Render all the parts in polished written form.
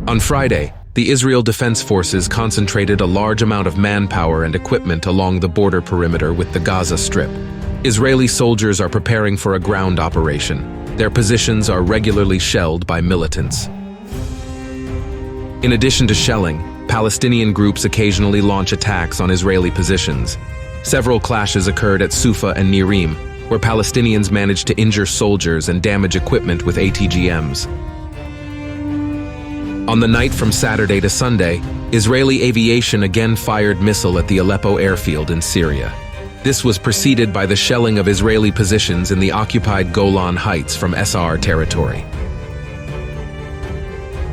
On Friday, the Israel Defense Forces concentrated a large amount of manpower and equipment along the border perimeter with the Gaza Strip. Israeli soldiers are preparing for a ground operation. Their positions are regularly shelled by militants. In addition to shelling, Palestinian groups occasionally launch attacks on Israeli positions. Several clashes occurred at Sufa and Nirim, where Palestinians managed to injure soldiers and damage equipment with ATGMs. On the night from Saturday to Sunday, Israeli aviation again fired missile at the Aleppo airfield in Syria. This was preceded by the shelling of Israeli positions in the occupied Golan Heights from SR territory.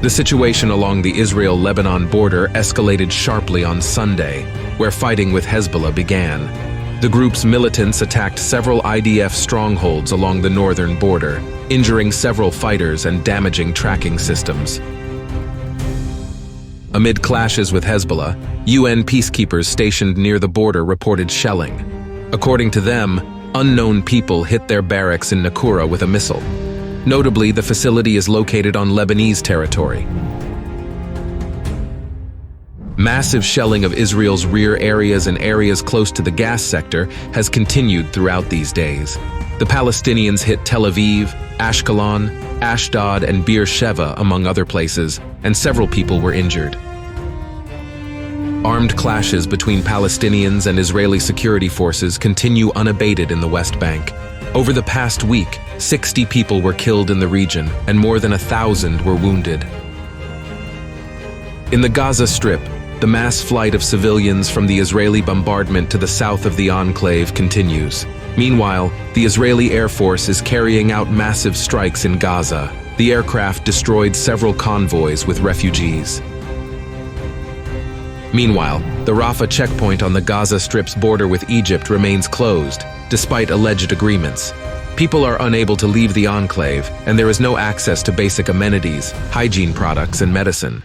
The situation along the Israel-Lebanon border escalated sharply on Sunday, where fighting with Hezbollah began. The group's militants attacked several IDF strongholds along the northern border, injuring several fighters and damaging tracking systems. Amid clashes with Hezbollah, UN peacekeepers stationed near the border reported shelling. According to them, unknown people hit their barracks in Naqoura with a missile. Notably, the facility is located on Lebanese territory. Massive shelling of Israel's rear areas and areas close to the gas sector has continued throughout these days. The Palestinians hit Tel Aviv, Ashkelon, Ashdod, and Beersheba, among other places, and several people were injured. Armed clashes between Palestinians and Israeli security forces continue unabated in the West Bank. Over the past week, 60 people were killed in the region, and more than 1,000 were wounded. In the Gaza Strip, the mass flight of civilians from the Israeli bombardment to the south of the enclave continues. Meanwhile, the Israeli Air Force is carrying out massive strikes in Gaza. The aircraft destroyed several convoys with refugees. Meanwhile, the Rafah checkpoint on the Gaza Strip's border with Egypt remains closed, despite alleged agreements. People are unable to leave the enclave, and there is no access to basic amenities, hygiene products, and medicine.